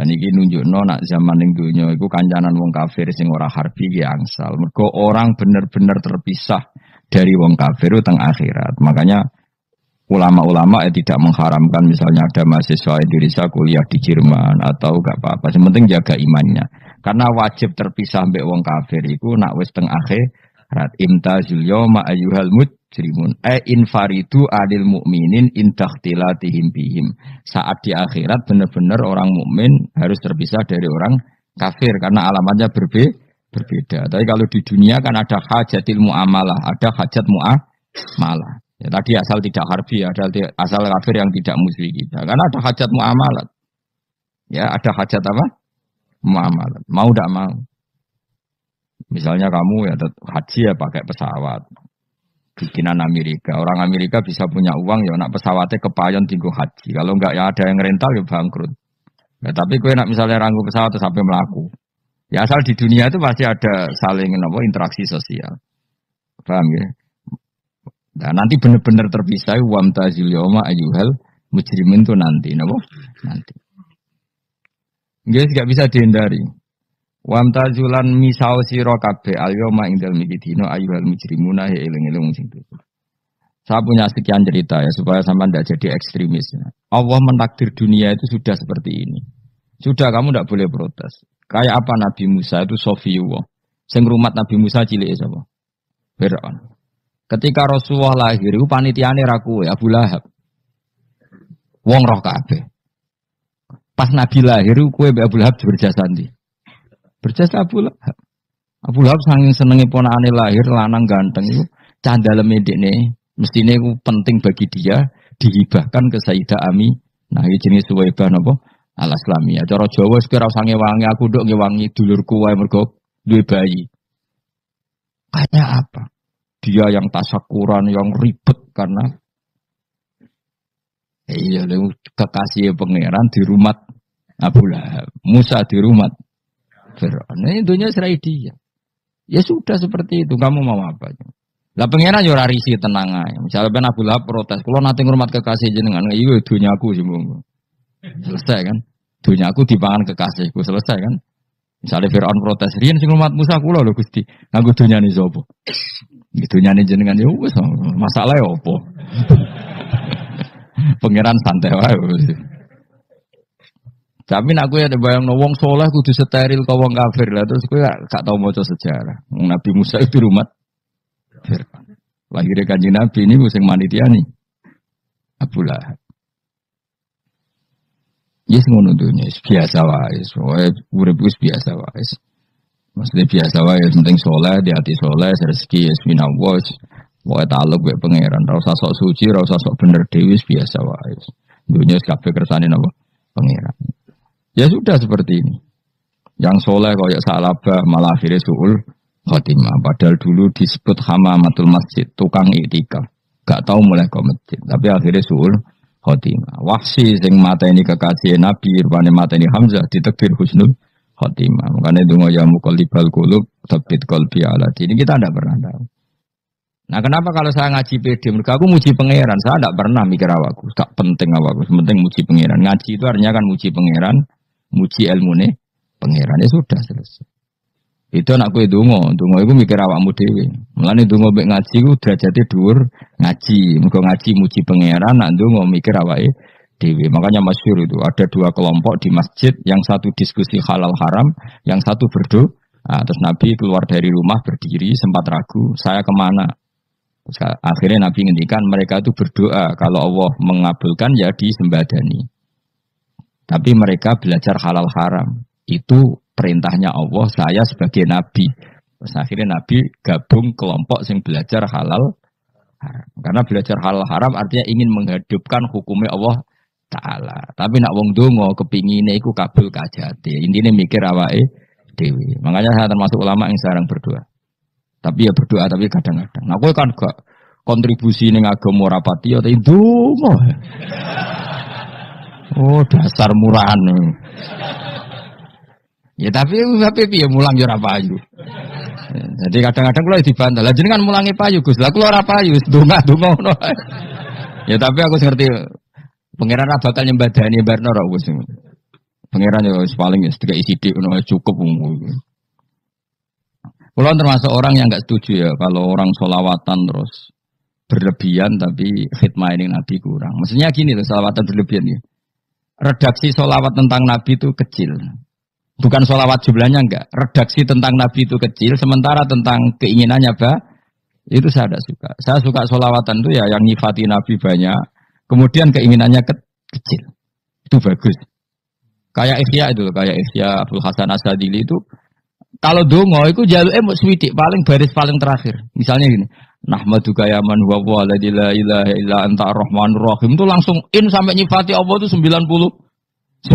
Dan iki nunjukno nak zaman ning donya iku kancanan wong kafir sing ora harbi ki angsal. Mergo orang bener-bener terpisah dari wong kafir teng akhirat. Makanya ulama-ulama tidak mengharamkan misalnya ada mahasiswa Indonesia kuliah di Jerman atau gak apa-apa. Yang penting jaga imannya. Karena wajib terpisah mbek wong kafir iku nak wis teng akhirat. Imtazul yauma ayyuhal mujrimun. Infaridu adil mukminin intakhtilatihim bihim. Saat di akhirat benar-benar orang mukmin harus terpisah dari orang kafir karena alamatnya berbeda. Tapi kalau di dunia kan ada hajatil muamalah, ada hajat muamalah. Ya, tadi asal tidak harbi, ada asal kafir yang tidak musuhi kita. Karena ada hajat muamalat. Ya, ada hajat apa? Muamalat. Mau tidak mau. Misalnya kamu ya haji ya pakai pesawat. Bikinan Amerika. Orang Amerika bisa punya uang ya nak pesawatnya kepayon tinggal haji. Kalau enggak ya ada yang rental ya bangkrut. Ya, tapi kue nak misalnya ranggu pesawat sampai melaku. Ya asal di dunia itu pasti ada saling interaksi sosial. Paham ya? Nah, nanti benar-benar terpisah wamtazil yauma ayyuhal mujrimin itu nanti, nanti. Nggih gak bisa dihindari. Wamtazulan misau sira kabeh al-yauma ing dalem iki dina ayyuhal mujrimuna eling-eling sing itu. Saya punya sekian cerita ya supaya sampean tidak jadi ekstremis. Allah mentakdir dunia itu sudah seperti ini. Sudah kamu tidak boleh protes. Kayak apa Nabi Musa itu Sofiyullah. Sing rumat Nabi Musa cilik sapa? Fir'aun. Ketika Rasulullah lahir itu panitiane ra kowe Abu Lahab. Wong roh kabeh. Pas Nabi lahir kowe mbek Abu Lahab berjasa ndi? Berjasa Abu Lahab. Abu Lahab saking senenge ponakane lahir lanang ganteng iku candaleme dekne mestine iku penting bagi dia dihibahkan ke Sayyidah Ami. Nah, iki jenis Suwaibah napa? Al-Islamiyah. Cara Jawa wis ora usah ngewangi aku nduk ngewangi dulurku wae mergo duwe bayi. Kayak apa? Dia yang tasakuran, yang ribet karena iya kekasih pangeran di rumah Abu Lahab, Musa di rumah Fir'aun. Ini dunia serai dia. Ya sudah seperti itu. Kamu mau apa? Lah pangeran yo ora risi tenang ae. Misalnya Abu Lahab protes, "Kulo nate ngurmat kekasih jenengan." Iya dunyaku sih monggo. Selesai kan? Dunyaku dipangan kekasihku, selesai kan? Misalnya Fir'aun protes, "Riyen sing ngurmat Musa kula lho Gusti." Nganggo dunyane sapa? Dunyane jenengan yo wis masalah ya apa? Pangeran santai wae. Tapi nak kowe ada bayangno wong saleh kudu steril ka wong kafir lah terus kowe gak tau maca sejarah. Nabi Musa itu rumah Fir'aun. Lahirnya Kanjeng Nabi ini sing manitiani Abu Lahab. Yes ngono dunya biasa wae. Urip wis biasa wae. Maksudnya biasa wae penting saleh, di hati saleh, rezeki minallah. Wae taluk wae pangeran, ora usah sok suci, ora usah sok bener dhewe biasa wae. Dunya kabeh kersane napa? Pangeran. Ya sudah seperti ini. Yang soleh kayak Salabah malah akhirnya suul khotimah. Padahal dulu disebut hamamatul masjid, tukang iktikaf. Gak tahu mulai ke masjid, tapi akhirnya suul khotimah. Wahsi sing mata ini kekasih Nabi, rupanya mata ini Hamzah ditekdir husnul khotimah. Makanya dungo ya muqallibal qulub tsabbit qalbi ala dini. Kita tidak pernah tahu. Nah kenapa kalau saya ngaji PD? Mereka aku muji pangeran, saya tidak pernah mikir awakku. Tak penting awakku, penting muji pangeran. Ngaji itu artinya kan muji pangeran, muji ilmune pangeran. Ya sudah selesai. Itu anak kue dungo itu mikir awakmu dewe. Mulane dungo mek ngaji ku derajate dhuwur ngaji. Mergo ngaji muji pangeran, nak dungo mikir awake dewe. Makanya masyhur itu ada dua kelompok di masjid, yang satu diskusi halal haram, yang satu berdoa. Nah, terus Nabi keluar dari rumah berdiri sempat ragu, saya kemana? Terus akhirnya Nabi ngendikan mereka itu berdoa kalau Allah mengabulkan ya disembadani. Tapi mereka belajar halal haram. Itu perintahnya Allah, saya sebagai Nabi. Terus akhirnya Nabi gabung kelompok yang belajar halal haram. Karena belajar halal haram artinya ingin menghidupkan hukumnya Allah Ta'ala. Tapi nak wong dongo kepingine iku kabul kajate. Intine mikir awake dhewe. Makanya saya termasuk ulama yang jarang berdoa. Tapi ya berdoa tapi kadang-kadang. Nah kowe kan gak kontribusi ning agama rapati ya ndonga. Oh dasar murahan. Ya tapi piye mulang yo ora payu. Jadi kadang-kadang kula dibantah. Lah jenengan mulangi payu Gus. Lah kula ora payu, donga-donga ngono. Ya tapi aku ngerti pangeran ra bakal nyembadani barno ra Gus. Pangeran ya paling ya sedikit sidik cukup. Kalau termasuk orang yang nggak setuju ya kalau orang solawatan terus berlebihan tapi khidmah ini Nabi kurang. Maksudnya gini loh, solawatan berlebihan ya. Redaksi solawat tentang Nabi itu kecil. Bukan solawat jumlahnya enggak. Redaksi tentang Nabi itu kecil, sementara tentang keinginannya itu saya tidak suka. Saya suka solawatan itu ya yang nyifati Nabi banyak, kemudian keinginannya kecil. Itu bagus. Kayak Ihya itu, kayak Ihya Abdul Hasan Asadili itu. Kalau dongo itu jaluk swidik paling baris paling terakhir. Misalnya gini, nahmaduka ya man huwa la ilaha illa anta ar-rahmanur rahim itu langsung in sampai nyifati Allah itu 99.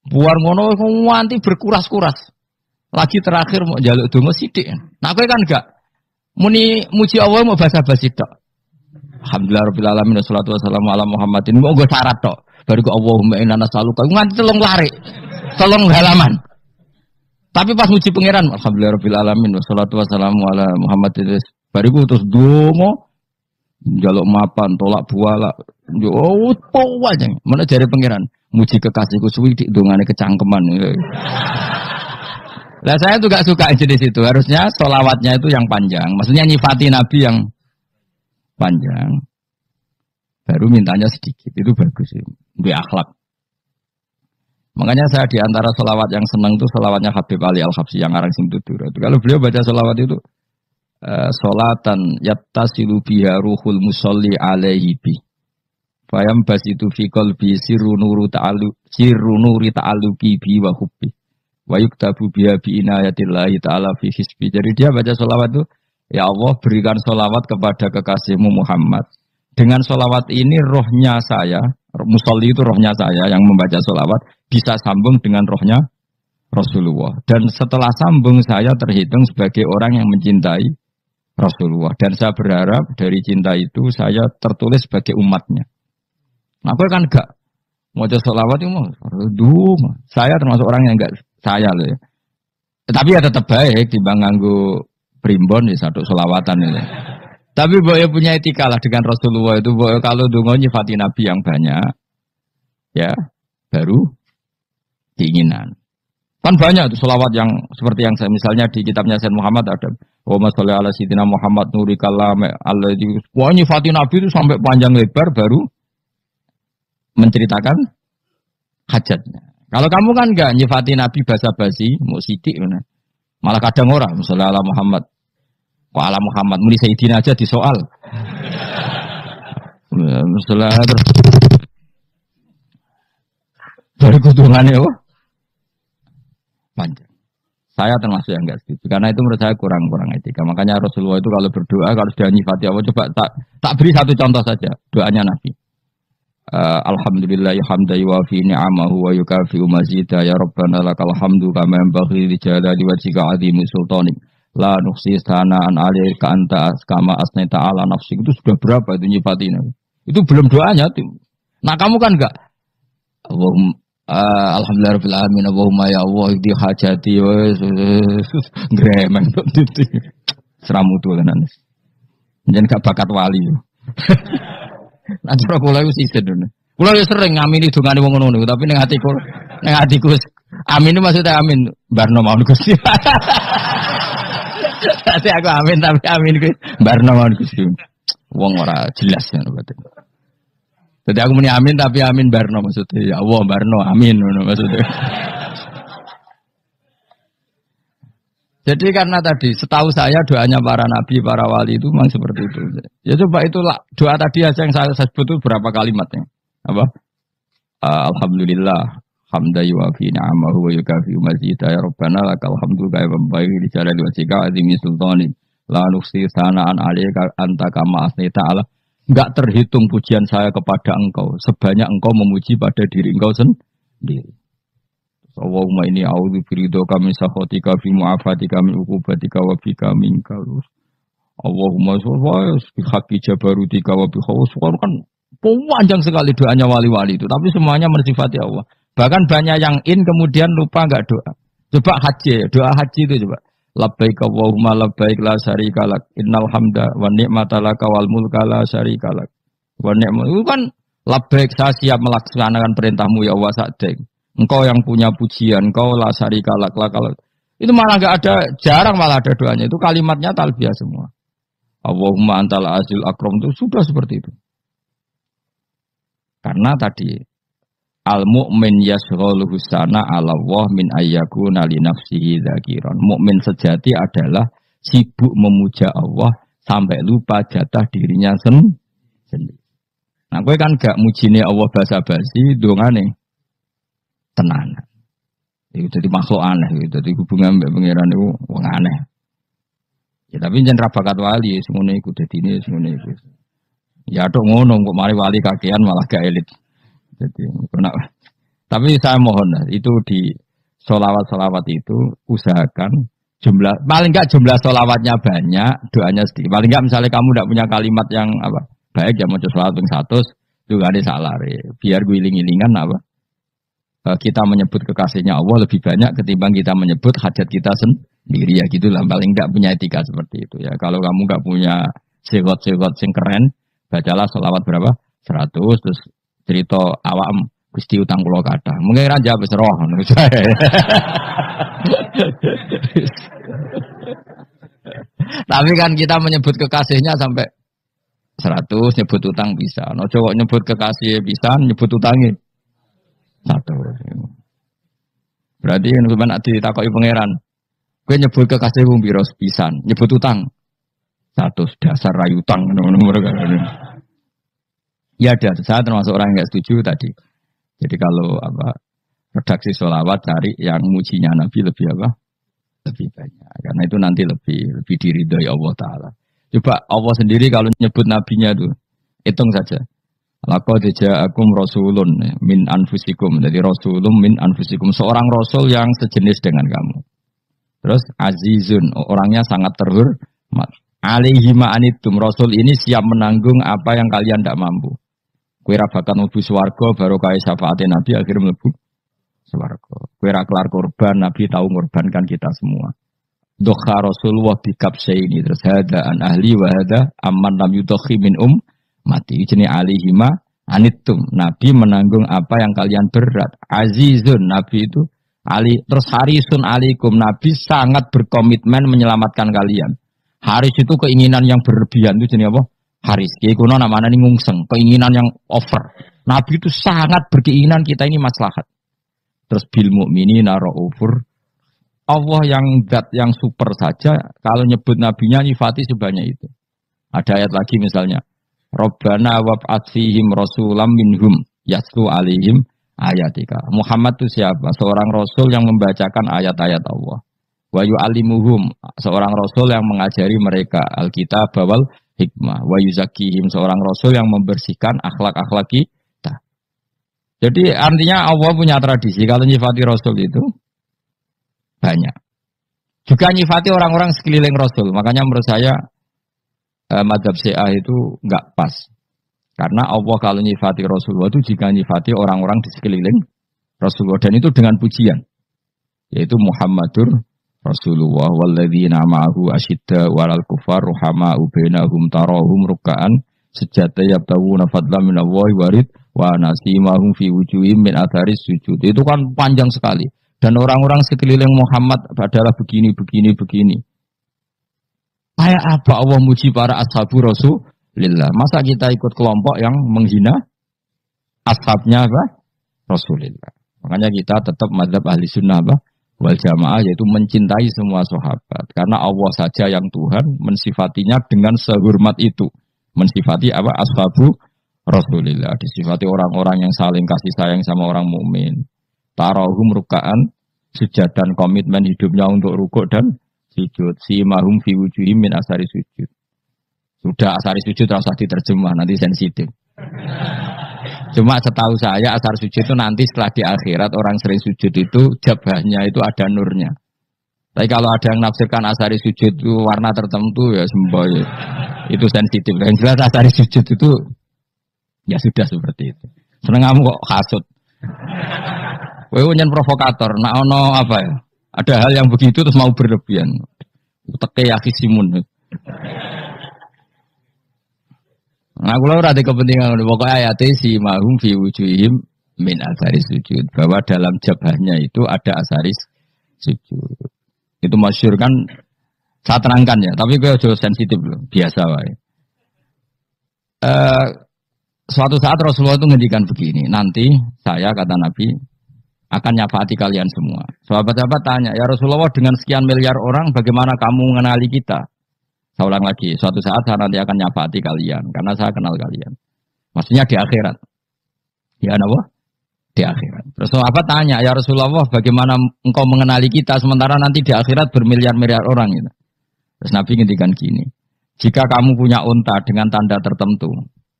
Buar ngono nganti berkuras-kuras. Lagi terakhir mau jaluk dongo sithik. Nah kowe kan enggak muni muji Allah mau basa-basi tok. Alhamdulillah rabbil alamin wassalatu wassalamu ala Muhammadin. Mau nggo syarat tok. Baru ke Allahumma inna nas'aluka nganti telung lari. Telung halaman. Tapi pas muji pangeran, alhamdulillah rabbil alamin wassalatu wassalamu ala Muhammadin. Bariku terus dongo njaluk mapan, tolak buala. Yo aja. Mana jare pangeran? Muji kekasihku suwi dongane kecangkeman. Lah saya tuh gak suka jenis itu. Harusnya sholawatnya itu yang panjang. Maksudnya nyifati Nabi yang panjang. Baru mintanya sedikit. Itu bagus sih. Itu akhlak. Makanya saya di antara sholawat yang senang itu sholawatnya Habib Ali Al-Habsyi yang arang sing tutur. Kalau beliau baca sholawat itu sholatan yattasilu biha ruhul musolli alaihi bi. Fayam basitu fi qalbi sirru nuri ta'alluqi bi wa hubbi. Wa yuktabu biha bi inayatillahi ta'ala fi hisbi. Jadi dia baca sholawat itu, ya Allah berikan sholawat kepada kekasihmu Muhammad. Dengan sholawat ini rohnya saya, musolli itu rohnya saya yang membaca sholawat, bisa sambung dengan rohnya Rasulullah. Dan setelah sambung saya terhitung sebagai orang yang mencintai Rasulullah. Dan saya berharap dari cinta itu saya tertulis sebagai umatnya. Nah, aku kan enggak mau sholawat itu saya termasuk orang yang enggak saya loh ya. Tapi ya tetap baik dibanding nganggo primbon ya satu sholawatan ya. Tapi boleh punya etika lah dengan Rasulullah itu. Boleh kalau dongo nyifati Nabi yang banyak, ya baru keinginan. Kan banyak tuh sholawat yang seperti yang saya misalnya di kitabnya Sayyid Muhammad ada. Wa sholli ala sayyidina Muhammad nuri kalam alladzi. Wah nyifati Nabi itu sampai panjang lebar baru menceritakan hajatnya. Kalau kamu kan enggak nyifati Nabi basa-basi, mau sidik mana. Malah kadang orang misalnya ala Muhammad. Wa ala Muhammad muni sayyidina aja di soal. Misalnya terus dari kudungannya panjang. Saya termasuk yang enggak setuju karena itu menurut saya kurang etika. Makanya Rasulullah itu kalau berdoa kalau sudah nyifati Allah coba tak beri satu contoh saja doanya Nabi. Alhamdulillah hamdan yuwafi ni'amahu wa yukafi'u mazidah ya rabbana lakal hamdu kama yanbaghi li jalali wajhika 'azimi sultanik la nuhsi sana'an 'alaika anta kama asnaita 'ala nafsik. Itu sudah berapa itu nyifatinya? Itu belum doanya tuh. Nah kamu kan enggak Allahumma alhamdulillah rabbil alamin Allahumma ya Allah di hajati gremen seramu tuh kan jangan gak bakat wali. Nanti kula wis isin dene. Kula wis sering ngamini dongane wong ngono niku, tapi ning atiku amin maksudnya amin barno mawon Gusti. Dadi aku amin tapi amin kuwi barno mawon Gusti. Wong ora jelas ngono berarti. Jadi aku muni amin tapi amin barno maksudnya ya Allah barno amin ngono maksudnya. Jadi karena tadi setahu saya doanya para nabi, para wali itu memang seperti itu. Ya coba itulah doa tadi aja yang saya sebut itu berapa kalimatnya. Apa? Alhamdulillah hamdan yuwafi ni'amahu wa yukafi'u mazidah ya rabbana lakal hamdu kaya bambai di jalali wajhika azimi sultani la nuhsi sana'an 'alaika anta kama asnaita 'ala. Enggak terhitung pujian saya kepada engkau sebanyak engkau memuji pada diri engkau sendiri. Allahumma inni a'udzu biridhoka min sakhatika fi mu'afatika min uqubatika wa bika minka. Allahumma sholli bi haqqi jabarutika wa bi khawsika. Kan panjang sekali doanya wali-wali itu, tapi semuanya mensifati Allah. Bahkan banyak yang kemudian lupa enggak doa. Coba haji, doa haji itu coba. Labbaik Allahumma labbaik la syarika lak innal hamda wa ni'mata laka wal mulka la syarika lak. Wa ni'matu itu kan labbaik saya siap melaksanakan perintahmu ya Allah sakdeng. Engkau yang punya pujian, engkau la syarika lak. Itu malah enggak ada, jarang malah ada doanya. Itu kalimatnya talbiyah semua. Allahumma antal azil akram itu sudah seperti itu. Karena tadi al mu'min yashghaluhu sana ala Allah min ayyakuna li nafsihi dzakiran. Mukmin sejati adalah sibuk memuja Allah sampai lupa jatah dirinya sendiri. Nah, gue kan gak mujine Allah basa-basi, dongane tenanan. Itu jadi makhluk aneh, itu jadi hubungan mbak pangeran itu wong aneh. Ya tapi jangan bakat wali, semuanya ikut jadi ini, semuanya ikut. Ya dok ngono, kok mari wali kakean malah gak elit. Jadi, tapi saya mohon itu di solawat itu usahakan jumlah paling enggak jumlah solawatnya banyak, doanya sedikit. Paling enggak misalnya kamu tidak punya kalimat yang apa baik ya mau solawat yang 100 juga ada salah. Biar guling-gilingan apa kita menyebut kekasihnya Allah lebih banyak ketimbang kita menyebut hajat kita sendiri ya gitulah. Paling enggak punya etika seperti itu ya. Kalau kamu enggak punya segot-segot yang keren, bacalah solawat berapa 100 terus cerita awam Gusti utang kula kathah. Mungkin ra jawab wis roh ngono. Tapi kan kita menyebut kekasihnya sampai 100 nyebut utang bisa. No cowok nyebut kekasih bisa, nyebut utangnya 100. Berarti kan sampean ditakoki pangeran. Kowe nyebut kekasih wong pira pisan, nyebut utang 100 dasar rayu utang ngono mereka. Ya ada, saya termasuk orang yang nggak setuju tadi. Jadi kalau apa redaksi sholawat cari yang mujinya Nabi lebih apa? Lebih banyak. Karena itu nanti lebih diridhoi Allah Taala. Coba Allah sendiri kalau nyebut nabinya tuh hitung saja. Laqad ja'akum rasulun min anfusikum. Jadi rasulun min anfusikum, seorang rasul yang sejenis dengan kamu. Terus azizun, orangnya sangat terhormat. Alaihi ma'anitum, rasul ini siap menanggung apa yang kalian tidak mampu. Kowe ra bakal mlebu swarga baru kaya syafaate Nabi akhirnya mlebu swarga. Kowe ra kelar korban, Nabi tahu mengorbankan kita semua. Dokha Rasulullah bikabsaini terus hada an ahli wa hada amman lam yudakhi min mati jenenge alihima anittum. Nabi menanggung apa yang kalian berat. Azizun, Nabi itu ali terus harisun alaikum. Nabi sangat berkomitmen menyelamatkan kalian. Haris itu keinginan yang berlebihan itu jenenge apa? Haris, kiai kuno namanya ini ngungseng, keinginan yang over. Nabi itu sangat berkeinginan kita ini maslahat. Terus bil mukminina raufur. Allah yang zat yang super saja, kalau nyebut nabinya nyifati sebanyak itu. Ada ayat lagi misalnya, Rabbana wab'ats fihim rasulam minhum yatlu alaihim ayatika. Muhammad itu siapa? Seorang rasul yang membacakan ayat-ayat Allah. Wa yu'allimuhum, seorang rasul yang mengajari mereka Alkitab wal hikmah. Wa yuzakkihim, seorang rasul yang membersihkan akhlak-akhlak kita. Jadi artinya Allah punya tradisi kalau nyifati rasul itu banyak. Juga nyifati orang-orang sekeliling rasul. Makanya menurut saya mazhab Syiah itu enggak pas. Karena Allah kalau nyifati Rasulullah itu jika nyifati orang-orang di sekeliling Rasulullah, dan itu dengan pujian. Yaitu Muhammadur Rasulullah walladzina ma'ahu asyidda walal kufar ruhama'u bainahum tarahum ruk'an sujada yabtaguna fadlan minallahi warid wa nasimahum fi wujuhim min atharis sujud. Itu kan panjang sekali. Dan orang-orang sekeliling Muhammad adalah begini. Kayak apa Allah muji para ashabu Rasulillah? Masa kita ikut kelompok yang menghina ashabnya apa? Rasulillah. Makanya kita tetap mazhab ahli sunnah apa? Wal jamaah, yaitu mencintai semua sahabat. Karena Allah saja yang Tuhan mensifatinya dengan sehormat itu. Mensifati apa? Ashabu Rasulillah. Disifati orang-orang yang saling kasih sayang sama orang mukmin. Tarahum ruka'an, sujud dan komitmen hidupnya untuk rukuk dan sujud. Si mahum fi wujuhim min asari sujud. Sudah asari sujud rasa diterjemah, nanti sensitif. Cuma setahu saya asar sujud itu nanti setelah di akhirat orang sering sujud itu jabahnya itu ada nurnya. Tapi kalau ada yang nafsirkan asari sujud itu warna tertentu ya semboy. Itu sensitif. Yang jelas asari sujud itu ya sudah seperti itu. Seneng kamu kok hasut. Kowe nyen provokator, nak ono apa ya? Ada hal yang begitu terus mau berlebihan. Teke yakisimun. Nah, kalau ada kepentingan, pokoknya ayatnya si mahum fi wujuhim min asaris sujud, bahwa dalam jabahnya itu ada asaris sujud. Itu masyhur kan, saya terangkan ya, tapi gue jauh sensitif loh, biasa wae. Suatu saat Rasulullah itu ngendikan begini, nanti saya kata Nabi akan nyafaati kalian semua. Sahabat-sahabat tanya, ya Rasulullah dengan sekian miliar orang bagaimana kamu mengenali kita? Saya ulang lagi, suatu saat saya nanti akan nyafaati kalian, karena saya kenal kalian. Maksudnya di akhirat. Ya apa? Di akhirat. Terus sahabat tanya, ya Rasulullah bagaimana engkau mengenali kita sementara nanti di akhirat bermiliar-miliar orang gitu. Terus Nabi ngendikan gini, jika kamu punya unta dengan tanda tertentu,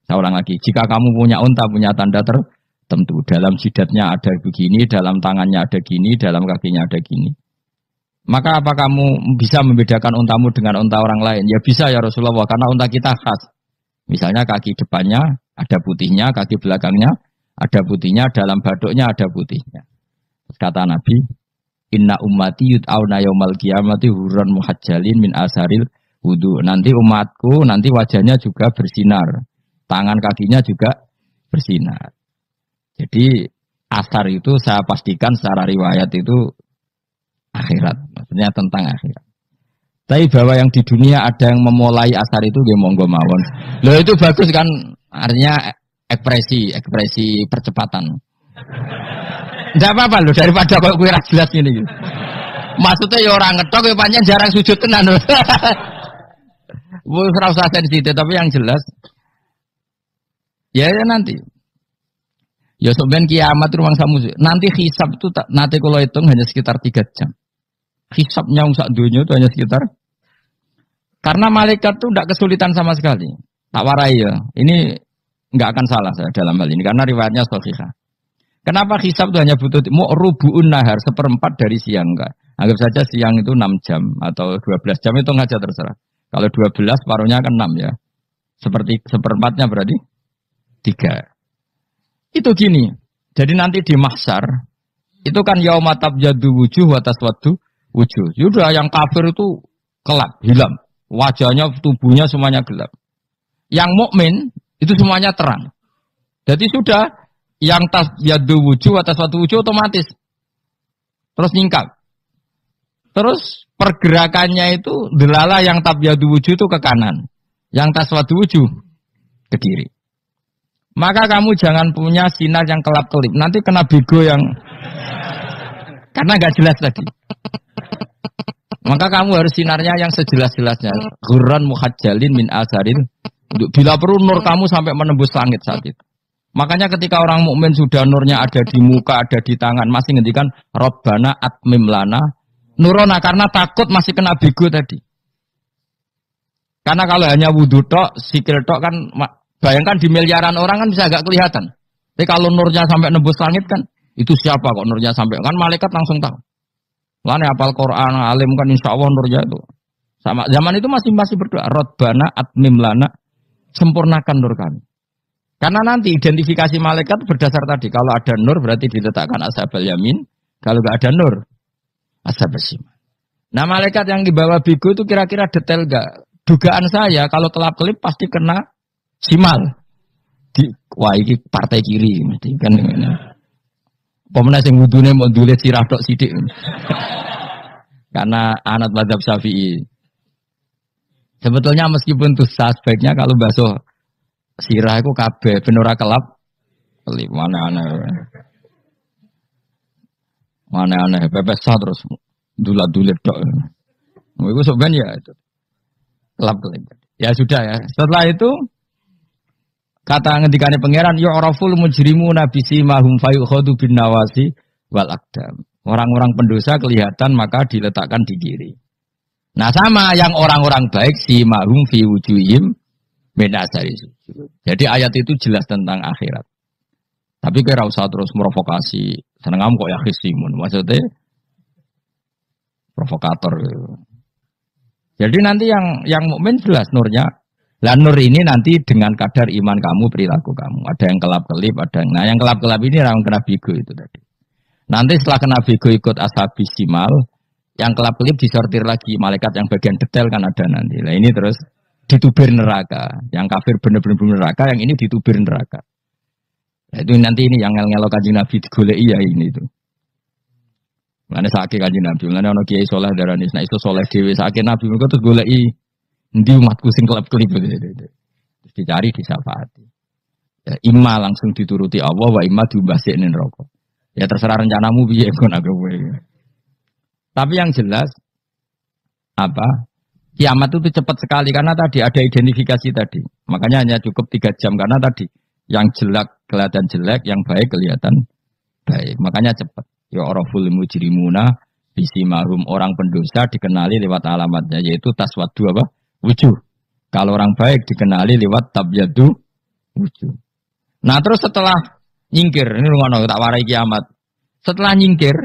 saya ulang lagi, jika kamu punya unta punya tanda tertentu, dalam jidatnya ada begini, dalam tangannya ada gini, dalam kakinya ada gini, maka apa kamu bisa membedakan untamu dengan unta orang lain? Ya bisa ya Rasulullah, karena unta kita khas. Misalnya kaki depannya ada putihnya, kaki belakangnya ada putihnya, dalam baduknya ada putihnya. Kata Nabi, inna ummati yud'auna yaumal qiyamati hurran muhajjalin min asaril wudu. Nanti umatku, nanti wajahnya juga bersinar. Tangan kakinya juga bersinar. Jadi asar itu saya pastikan secara riwayat itu akhirat. Maksudnya tentang akhirat. Tapi bahwa yang di dunia ada yang memulai asar itu ya monggo mawon. Loh itu bagus kan, artinya ekspresi percepatan. Tidak apa-apa loh, daripada kok kue jelas ini. Maksudnya ya orang ngetok ya panjang jarang sujud tenan. Bu serasa sensitif, tapi yang jelas ya nanti. Ya sebenarnya kiamat ruang samu. Nanti hisab itu nanti kalau hitung hanya sekitar 3 jam. Hisabnya sak dunia itu hanya sekitar. Karena malaikat itu tidak kesulitan sama sekali. Tak warai ya. Ini nggak akan salah saya dalam hal ini karena riwayatnya sahihah. Kenapa hisab itu hanya butuh rubu'un nahar, 1/4 dari siang enggak? Anggap saja siang itu 6 jam atau 12 jam itu aja terserah. Kalau 12 paruhnya kan 6 ya. Seperti 1/4-nya berarti 3. Itu gini. Jadi nanti di mahsyar itu kan yauma tabyaddu wujuh wa taswaddu wujuh. Sudah yang kafir itu kelap, hilang. Wajahnya, tubuhnya semuanya gelap. Yang mukmin itu semuanya terang. Jadi sudah yang tabyaddu wujuh wa taswaddu wujuh otomatis terus nyingkap. Terus pergerakannya itu delala yang tabyaddu wujuh itu ke kanan, yang taswaddu wujuh ke kiri. Maka kamu jangan punya sinar yang kelap-kelip. Nanti kena bego yang karena nggak jelas tadi. Maka kamu harus sinarnya yang sejelas-jelasnya. Ghurran muhajjalin min asaril. Bila perlu nur kamu sampai menembus langit saat itu. Makanya ketika orang mukmin sudah nurnya ada di muka, ada di tangan, masih ngendikan Rabbana atmim lana nurona karena takut masih kena bego tadi. Karena kalau hanya wudu tok, sikil tok kan bayangkan di miliaran orang kan bisa agak kelihatan. Tapi kalau nurnya sampai nembus langit kan, itu siapa kok nurnya sampai? Kan malaikat langsung tahu. Lane hafal Quran, alim kan insya Allah nurnya itu. Sama zaman itu masih berdoa, Rabbana atmim lana, sempurnakan nur kami. Karena nanti identifikasi malaikat berdasar tadi. Kalau ada nur berarti diletakkan ashabal yamin. Kalau nggak ada nur, ashabal shimal. Nah malaikat yang dibawa bigo itu kira-kira detail nggak? Dugaan saya kalau kelap-kelip pasti kena simal. Wah ini partai kiri mesti kan. Pemenang yang wudune mau dulet sirah tok sidik. Karena anak mazhab Syafi'i. Sebetulnya meskipun tuh sebaiknya kalau basuh sirah itu kabeh ben ora kelap. Mana aneh pepes terus dulat-dulit tok. Iku sebenarnya ya itu. Kelap-kelip. Ya sudah ya. Setelah itu kata ngendikane pangeran yu'raful mujrimuna bisimahum fayukhadu bin nawasi wal aqdam. Orang-orang pendosa kelihatan maka diletakkan di kiri. Nah sama yang orang-orang baik simahum fi wujuhim min asari sujud. Jadi ayat itu jelas tentang akhirat. Tapi kira usah terus merovokasi. Seneng kamu kok ya khisimun. Maksudnya provokator. Jadi nanti yang mukmin jelas nurnya. Lah nur ini nanti dengan kadar iman kamu, perilaku kamu. Ada yang kelap-kelip, ada yang... Nah yang kelap-kelip ini orang kena bigo itu tadi. Nanti setelah kena bigo ikut ashabis simal, yang kelap-kelip disortir lagi. Malaikat yang bagian detail kan ada nanti. Nah ini terus ditubir neraka. Yang kafir benar-benar neraka, yang ini ditubir neraka. Itu nanti ini yang ngel-ngelo Kanjeng Nabi digoleki ya ini itu. Mulane sakit Kanjeng Nabi, mulane ana kiai saleh darani nek iso saleh dhewe sakit Nabi mergo terus goleki endi umatku sing kelep-kelip gitu. Terus dicari disyafaati. Ya, imma langsung dituruti Allah wa imma diumbasine neraka. Ya terserah rencanamu piye kon aku kowe. Tapi yang jelas apa? Kiamat itu cepat sekali karena tadi ada identifikasi tadi. Makanya hanya cukup 3 jam karena tadi yang jelek kelihatan jelek, yang baik kelihatan baik. Makanya cepat. Ya oraful mujrimuna bisimahum, orang pendosa dikenali lewat alamatnya yaitu taswaddu apa? Wujuh. Kalau orang baik dikenali lewat tabyadu wujuh. Nah terus setelah nyingkir, ini ngono tak warai kiamat. Setelah nyingkir,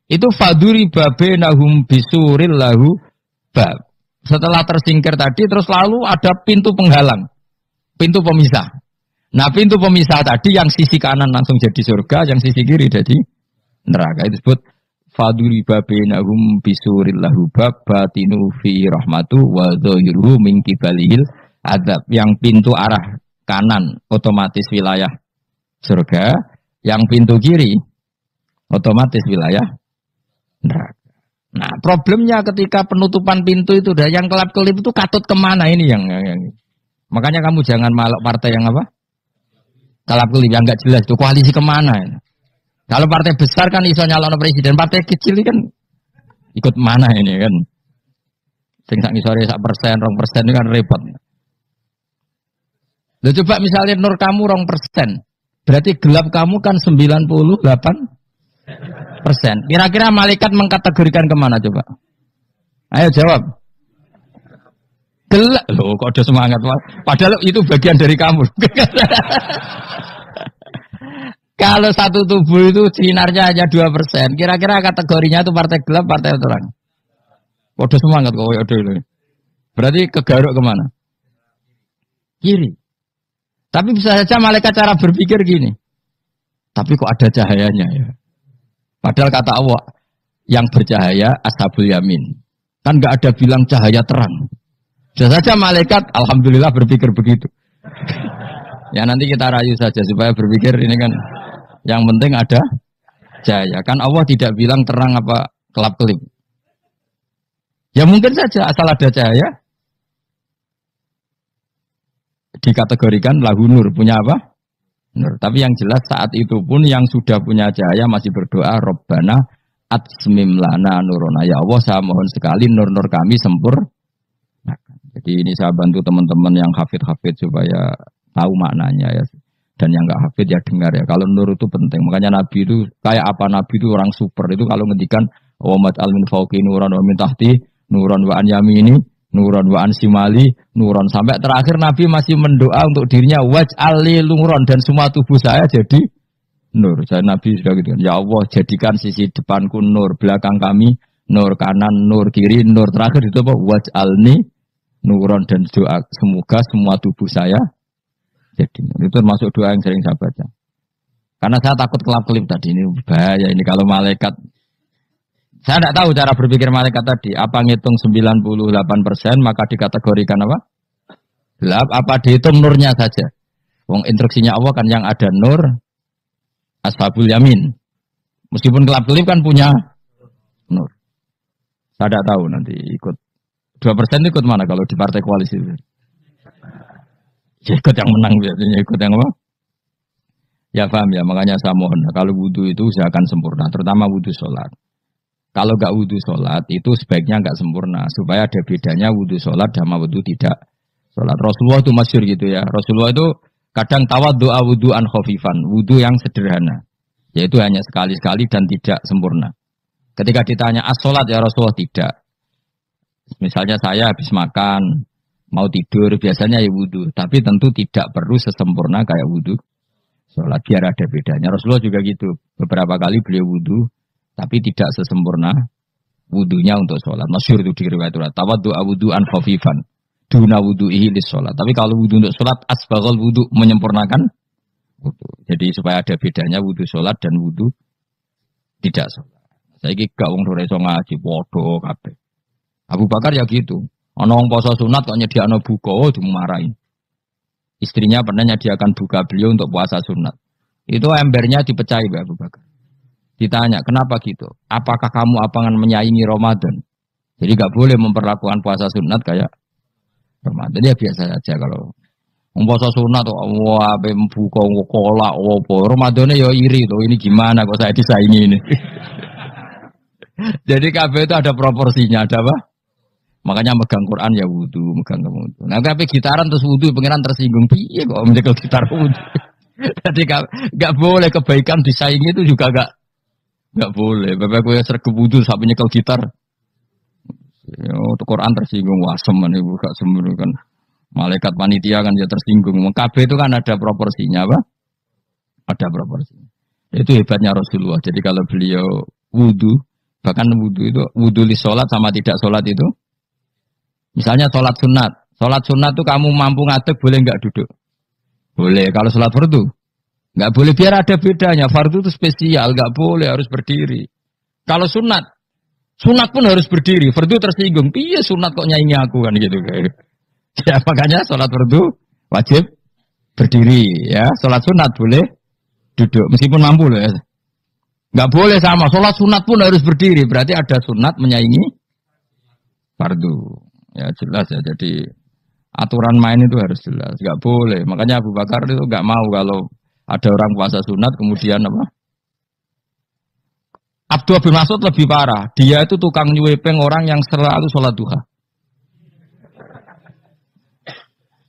itu faduri babe nahum bisuril lahu bab. Setelah tersingkir tadi, terus lalu ada pintu penghalang, pintu pemisah. Nah pintu pemisah tadi yang sisi kanan langsung jadi surga, yang sisi kiri jadi neraka. Itu disebut faduri babe nahum bisuril lahu bab batinu fi rahmatu wa dhahiruhu min kibalihil adab. Yang pintu arah kanan otomatis wilayah surga, yang pintu kiri otomatis wilayah neraka. Nah problemnya ketika penutupan pintu itu udah yang kelap-kelip itu katut kemana ini yang makanya kamu jangan malak partai yang apa kelap-kelip yang nggak jelas itu koalisi kemana ini. Kalau partai besar kan iso nyalon presiden, partai kecil ini kan ikut mana ini kan sing sak ngisore 1%, 2% ini kan repot. Loh coba misalnya nur kamu 2%, berarti gelap kamu kan 98%. Kira-kira malaikat mengkategorikan kemana coba? Ayo jawab. Gelap. Loh kok ada semangat Mas? Padahal itu bagian dari kamu. Kalau satu tubuh itu sinarnya hanya 2%, kira-kira kategorinya itu partai gelap, partai terang. Kok ada semangat kok ini. Berarti kegaruk kemana? Kiri. Tapi bisa saja malaikat cara berpikir gini. Tapi kok ada cahayanya ya? Padahal kata Allah, yang bercahaya ashabul yamin. Kan nggak ada bilang cahaya terang. Bisa saja malaikat, alhamdulillah berpikir begitu. Ya nanti kita rayu saja supaya berpikir ini kan, yang penting ada cahaya. Kan Allah tidak bilang terang apa kelap-kelip. Ya mungkin saja asal ada cahaya, dikategorikan lahu nur, punya apa? Nur. Tapi yang jelas saat itu pun yang sudah punya cahaya masih berdoa Rabbana atsmim lana nurona. Ya Allah saya mohon sekali nur-nur kami sempurna. Jadi ini saya bantu teman-teman yang hafid-hafid supaya tahu maknanya ya. Dan yang nggak hafid ya dengar ya. Kalau nur itu penting. Makanya Nabi itu kayak apa Nabi itu orang super itu kalau ngendikan wa mat'al min fauqi nuran wa min tahti nuran wa an yamini nuron wa ansimali nuron sampai terakhir Nabi masih mendoa untuk dirinya waj'al li nuron dan semua tubuh saya jadi nur. Saya Nabi sudah gitu kan. Ya Allah jadikan sisi depanku nur, belakang kami nur, kanan nur, kiri nur, terakhir itu apa? Waj'alni nuron dan doa semoga semua tubuh saya jadi nur. Itu termasuk doa yang sering saya baca. Karena saya takut kelap-kelip tadi ini bahaya ini kalau malaikat. Saya tidak tahu cara berpikir malaikat tadi. Apa ngitung 98% maka dikategorikan apa? Gelap. Apa dihitung nurnya saja? Wong instruksinya Allah kan yang ada nur ashabul yamin. Meskipun kelap-kelip kan punya nur. Saya tidak tahu nanti ikut 2% ikut mana kalau di partai koalisi itu? Ya, ikut yang menang biasanya ikut yang apa? Ya paham ya. Makanya saya mohon kalau wudhu itu usahakan sempurna. Terutama wudhu sholat. Kalau nggak wudhu sholat itu sebaiknya nggak sempurna supaya ada bedanya wudhu sholat sama wudhu tidak sholat. Rasulullah itu masyhur gitu ya. Rasulullah itu kadang tawaddu'a wudhu'an khafifan, wudhu yang sederhana, yaitu hanya sekali-sekali dan tidak sempurna. Ketika ditanya as-sholat ya Rasulullah tidak. Misalnya saya habis makan mau tidur biasanya ya wudhu, tapi tentu tidak perlu sesempurna kayak wudhu sholat biar ada bedanya. Rasulullah juga gitu. Beberapa kali beliau wudhu tapi tidak sesempurna wudunya untuk sholat. Masyhur itu di riwayat tawaddu'a wudhu'an khafifan duna wudhu'ihi lis sholat. Tapi kalau wudhu untuk sholat asbaghal wudhu, menyempurnakan wudhu. Jadi supaya ada bedanya wudhu sholat dan wudhu tidak sholat. Saya gak wong ora iso ngaji padha kabeh. Abu Bakar ya gitu. Ana wong poso sunat kok nyediakno buka dimarahi. Istrinya pernah nyediakan buka beliau untuk puasa sunat. Itu embernya dipecahi Mbak Abu Bakar. Ditanya, kenapa gitu? Apakah kamu akan menyaingi Ramadan? Jadi gak boleh memperlakukan puasa sunat kayak Ramadan. Ya biasa saja kalau puasa sunat tuh, wah, buka kolak, apa? Ramadannya ya iri tuh. Ini gimana kok saya disaingi ini? Jadi kabeh itu ada proporsinya, ada apa? Makanya megang Quran ya wudu, megang wudu. Nah, tapi gitaran terus wudu, pengiran tersinggung. Piye kok menjegal gitar wudu? Jadi gak boleh kebaikan disaingi itu juga gak boleh. Bapak gue sergap wudu sampai nyekel gitar. Untuk Quran tersinggung, wah semen ibu gak sembunyi kan. Malaikat panitia kan dia tersinggung. Kabeh itu kan ada proporsinya, apa? Ada proporsinya. Itu hebatnya Rasulullah. Jadi kalau beliau wudu, bahkan wudu itu wudu li sholat sama tidak sholat itu. Misalnya sholat sunat itu kamu mampu ngadeg boleh nggak duduk? Boleh. Kalau sholat fardu nggak boleh, biar ada bedanya. Fardu itu spesial, nggak boleh harus berdiri. Kalau sunat pun harus berdiri. Fardu tersinggung, piye sunat kok nyanyi aku kan gitu kayak. Ya makanya sholat fardu wajib berdiri ya. Sholat sunat boleh duduk meskipun mampu loh ya. Nggak boleh sama. Sholat sunat pun harus berdiri. Berarti ada sunat menyaingi fardu. Ya jelas ya. Jadi aturan main itu harus jelas. Nggak boleh. Makanya Abu Bakar itu nggak mau kalau ada orang puasa sunat kemudian apa? Abdullah bin Mas'ud lebih parah. Dia itu tukang nyuepeng orang yang selalu sholat duha.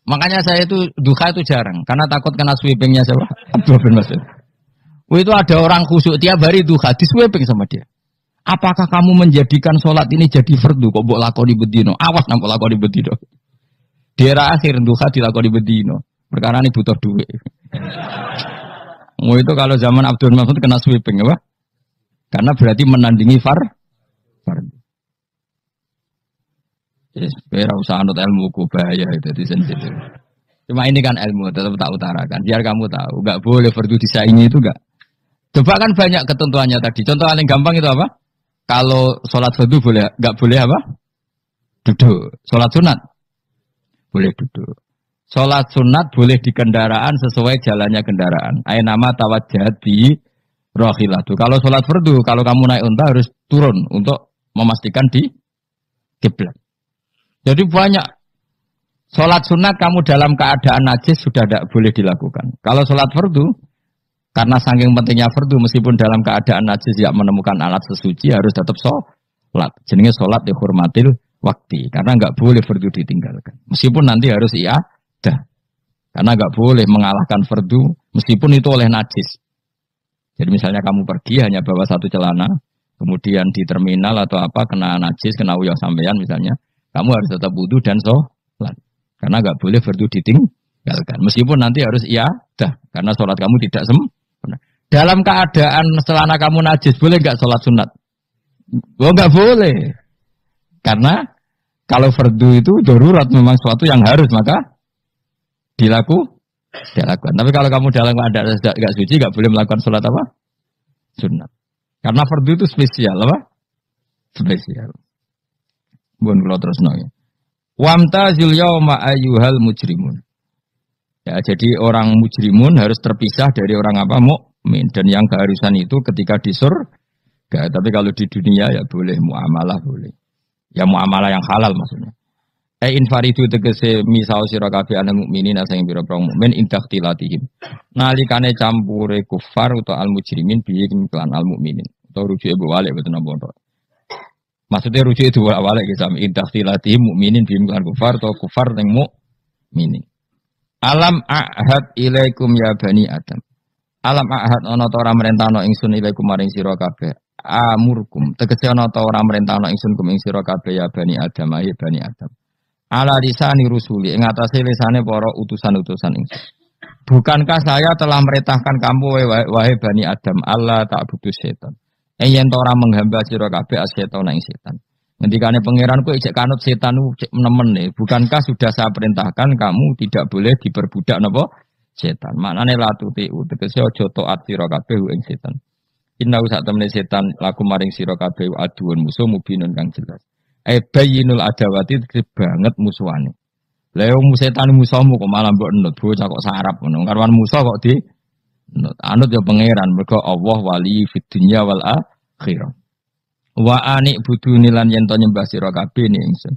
Makanya saya itu duha itu jarang. Karena takut kena sweepingnya siapa? Abdullah bin Mas'ud. Itu ada orang khusyuk tiap hari duha di sweeping sama dia. Apakah kamu menjadikan sholat ini jadi fardu? Kok mbok lakoni bedino? Awas nang lakoni bedino. Di era akhir duha dilakoni bedino. Perkara ini butuh duit. Itu kalau zaman Abdul Mas'ud kena sweeping apa? Karena berarti menandingi fardu. Yes, ora usah anut ilmu ku bahaya itu di sensitif. Cuma ini kan ilmu tetap tak utarakan. Biar kamu tahu, enggak boleh fardu disaingi itu enggak. Coba kan banyak ketentuannya tadi. Contoh paling gampang itu apa? Kalau sholat fardu boleh, enggak boleh apa? Duduk. Sholat sunat boleh duduk. Sholat sunat boleh di kendaraan sesuai jalannya kendaraan. Nama tawajjah di rohilatu. Kalau sholat fardu, kalau kamu naik unta harus turun untuk memastikan di kiblat. Jadi banyak sholat sunat kamu dalam keadaan najis sudah tidak boleh dilakukan. Kalau sholat fardu, karena saking pentingnya fardu, meskipun dalam keadaan najis tidak menemukan alat sesuci harus tetap sholat. Jenenge sholat dihormatil waktu, karena nggak boleh fardu ditinggalkan. Meskipun nanti harus iadah, karena nggak boleh mengalahkan fardu, meskipun itu oleh najis. Jadi misalnya kamu pergi hanya bawa satu celana, kemudian di terminal atau apa kena najis, kena uyah sampean misalnya, kamu harus tetap wudu dan sholat, karena nggak boleh fardu ditinggalkan. Meskipun nanti harus iadah, karena sholat kamu tidak sempurna. Dalam keadaan celana kamu najis, boleh nggak sholat sunat? Oh nggak boleh. Karena kalau fardu itu darurat memang suatu yang harus maka dilakukan. Tapi kalau kamu dalam keadaan nggak suci nggak boleh melakukan sholat apa? Sunat. Karena fardu itu spesial apa? Spesial. Bun kalau terus nanya. Wamtazil yauma ayyuhal mujrimun. Ya jadi orang mujrimun harus terpisah dari orang apa? Mukmin. Dan yang keharusan itu ketika di surga. Tapi kalau di dunia ya boleh muamalah boleh. Ya muamalah yang halal maksudnya. Infaridu tegese misal sira kabeh ana mukminin asing pira-pira mukmin indaktilatihim. Nalikane campure kufar utawa al mujrimin bihi lan al mukminin. Utawa rujuke balik boten napa. Maksudnya rujuk itu awalnya kita indaktilatihim mukminin bihi lan kufar atau kufar ning mukminin. Alam ahad ilaikum ya bani Adam. Alam ahad ana ta ora merentano ingsun ilaikum maring sira kabeh. Amurkum tegese ana ta ora merentano ingsun kum ing sira kabeh ya bani Adam ya bani Adam. Ala lisani rusuli ing atase lisane para utusan-utusan ingsun. Bukankah saya telah merintahkan kamu wahai bani Adam Allah ta'budu setan. Yen ora menghamba sira kabeh asetan ing setan. Ngendikane pangeran kowe ijek kanut setan cek nemen nih. Bukankah sudah saya perintahkan kamu tidak boleh diperbudak napa setan. Maknane latuti tegese aja taat sira kabeh ing setan. Inna sak temene setan laku maring sira kabeh aduun musuh mubinun kang jelas. Bayinul adawati banget musuhane. Lah yo setan musuhmu kok malah mbok enut bocah kok sarap ngono. Karwan musuh kok di Anut ya pangeran mergo Allah wali fid dunya wal akhirah. Wa anik buduni lan yen to nyembah sira kabeh ning ingsun.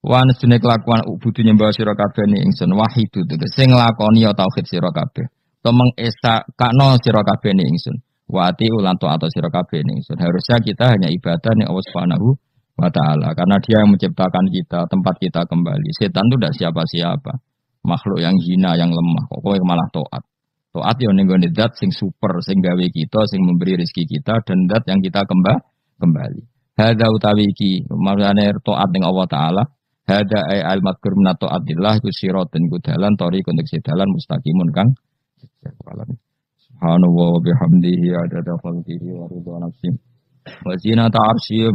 Wa anjene kelakuan budu nyembah sira kabeh ning ingsun wahidu tegese nglakoni ya tauhid sira kabeh. To mengesa kakno sira kabeh ning ingsun. Wa ati ulan to atau sira kabeh ning ingsun. Harusnya kita hanya ibadah ning Allah Subhanahu wa taala karena dia yang menciptakan kita, tempat kita kembali. Setan itu tidak siapa-siapa. Makhluk yang hina, yang lemah. Pokoknya malah taat. Taat ya ning gone zat sing super, sing gawe kita, sing memberi rezeki kita dan zat yang kita kembali. Hadza utawi iki marane taat ning Allah taala. Hadza ay al madkur min taatillah iku siratun ku dalan tori untuk dalan mustaqimun kang subhanallah wa bihamdihi adada khalqihi wa ridha nafsi wa zinata arsyih